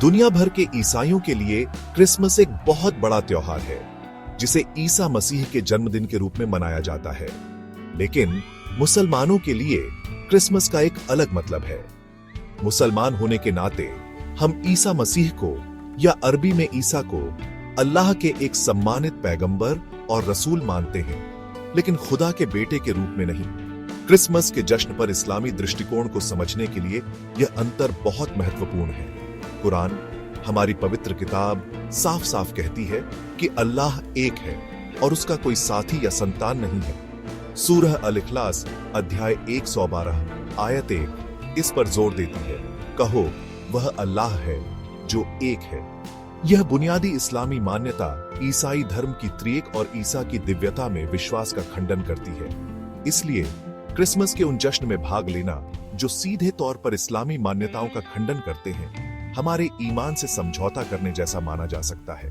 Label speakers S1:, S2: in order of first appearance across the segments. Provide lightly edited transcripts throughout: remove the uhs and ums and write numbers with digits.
S1: दुनिया भर के ईसाइयों के लिए क्रिसमस एक बहुत बड़ा त्योहार है जिसे ईसा मसीह के जन्मदिन के रूप में मनाया जाता है। लेकिन मुसलमानों के लिए क्रिसमस का एक अलग मतलब है। मुसलमान होने के नाते हम ईसा मसीह को या अरबी में ईसा को अल्लाह के एक सम्मानित पैगंबर और रसूल मानते हैं, लेकिन खुदा के बेटे के रूप में नहीं। क्रिसमस के जश्न पर इस्लामी दृष्टिकोण को समझने के लिए यह अंतर बहुत महत्वपूर्ण है। कुरान, हमारी पवित्र किताब, साफ साफ कहती है कि अल्लाह एक है और उसका कोई साथी या संतान नहीं है। सूरह अल-इखलास अध्याय 112 आयत 1 इस पर जोर देती है, कहो वह अल्लाह है जो एक है। यह बुनियादी इस्लामी मान्यता ईसाई धर्म की त्रिएक और ईसा की दिव्यता में विश्वास का खंडन करती है। इसलिए क्रिसमस के उन जश्न में भाग लेना जो सीधे तौर पर इस्लामी मान्यताओं का खंडन करते हैं, हमारे ईमान से समझौता करने जैसा माना जा सकता है।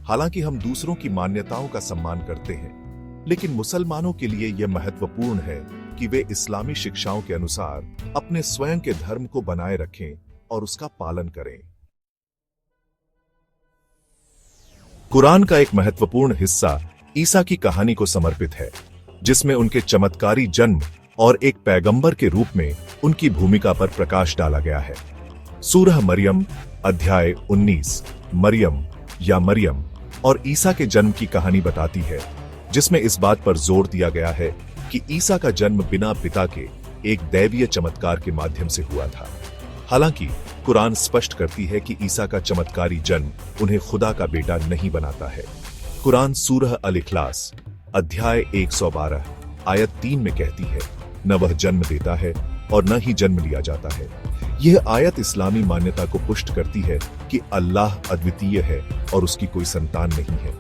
S1: हालांकि हम दूसरों की मान्यताओं का सम्मान करते हैं, लेकिन मुसलमानों के लिए यह महत्वपूर्ण है कि वे इस्लामी शिक्षाओं के अनुसार अपने स्वयं के धर्म को बनाए रखें और उसका पालन करें। कुरान का एक महत्वपूर्ण हिस्सा ईसा की कहानी को समर्पित है, जिसमें उनके चमत्कारी जन्म और एक पैगंबर के रूप में उनकी भूमिका पर प्रकाश डाला गया है। सूरह मरियम अध्याय 19 मरियम या मरियम और ईसा के जन्म की कहानी बताती है, जिसमें इस बात पर जोर दिया गया है कि ईसा का जन्म बिना पिता के एक दैवीय चमत्कार के माध्यम से हुआ था। हालांकि कुरान स्पष्ट करती है कि ईसा का चमत्कारी जन्म उन्हें खुदा का बेटा नहीं बनाता है। कुरान सूरह अल-इखलास अध्याय 112 आयत 3 में कहती है, न वह जन्म देता है और न ही जन्म लिया जाता है। यह आयत इस्लामी मान्यता को पुष्ट करती है कि अल्लाह अद्वितीय है और उसकी कोई संतान नहीं है।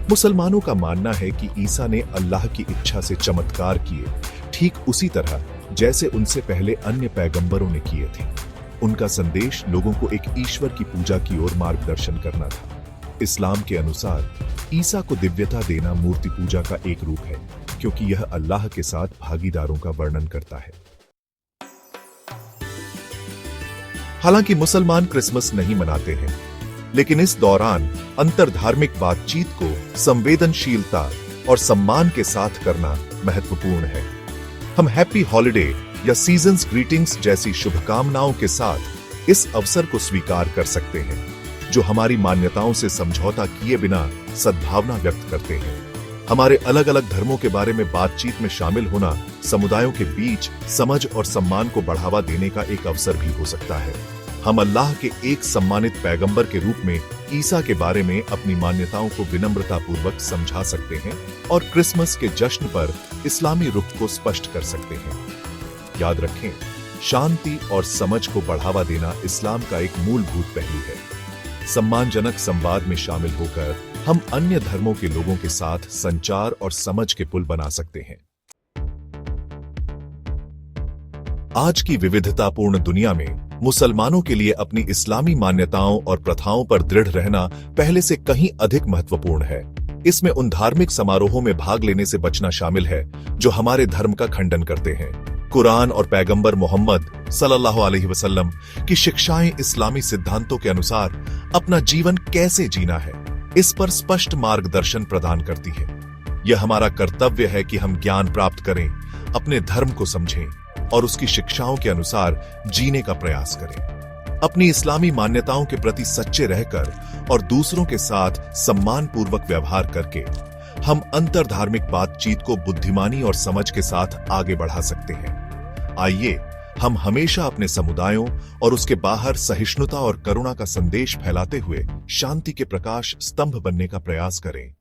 S1: मुसलमानों का मानना है कि ईसा ने अल्लाह की इच्छा से चमत्कार किए, ठीक उसी तरह जैसे उनसे पहले अन्य पैगंबरों ने किए थे। उनका संदेश लोगों को एक ईश्वर की पूजा की ओर मार्गदर्शन करना था। इस्लाम के अनुसार ईसा को दिव्यता देना मूर्ति पूजा का एक रूप है, क्योंकि यह अल्लाह के साथ भागीदारों का वर्णन करता है। हालांकि मुसलमान क्रिसमस नहीं मनाते हैं, लेकिन इस दौरान अंतरधार्मिक बातचीत को संवेदनशीलता और सम्मान के साथ करना महत्वपूर्ण है। हम हैप्पी हॉलिडे या सीजन्स ग्रीटिंग्स जैसी शुभकामनाओं के साथ इस अवसर को स्वीकार कर सकते हैं, जो हमारी मान्यताओं से समझौता किए बिना सद्भावना व्यक्त करते हैं। हमारे अलग अलग धर्मों के बारे में बातचीत में शामिल होना समुदायों के बीच समझ और सम्मान को बढ़ावा देने का एक अवसर भी हो सकता है। हम अल्लाह के एक सम्मानित पैगंबर के रूप में ईसा के बारे में अपनी मान्यताओं को विनम्रतापूर्वक समझा सकते हैं और क्रिसमस के जश्न पर इस्लामी रुख को स्पष्ट कर सकते हैं। याद रखें, शांति और समझ को बढ़ावा देना इस्लाम का एक मूलभूत पहलू है। सम्मानजनक संवाद में शामिल होकर हम अन्य धर्मों के लोगों के साथ संचार और समझ के पुल बना सकते हैं। आज की विविधतापूर्ण दुनिया में मुसलमानों के लिए अपनी इस्लामी मान्यताओं और प्रथाओं पर दृढ़ रहना पहले से कहीं अधिक महत्वपूर्ण है। इसमें उन धार्मिक समारोहों में भाग लेने से बचना शामिल है जो हमारे धर्म का खंडन करते हैं। कुरान और पैगंबर मोहम्मद सल्लल्लाहु अलैहि वसल्लम की शिक्षाएं इस्लामी सिद्धांतों के अनुसार अपना जीवन कैसे जीना है, इस पर स्पष्ट मार्गदर्शन प्रदान करती है। यह हमारा कर्तव्य है कि हम ज्ञान प्राप्त करें, अपने धर्म को समझें और उसकी शिक्षाओं के अनुसार जीने का प्रयास करें। अपनी इस्लामी मान्यताओं के प्रति सच्चे रहकर और दूसरों के साथ सम्मानपूर्वक व्यवहार करके हम अंतरधार्मिक बातचीत को बुद्धिमानी और समझ के साथ आगे बढ़ा सकते हैं। आइए हम हमेशा अपने समुदायों और उसके बाहर सहिष्णुता और करुणा का संदेश फैलाते हुए शांति के प्रकाश स्तंभ बनने का प्रयास करें।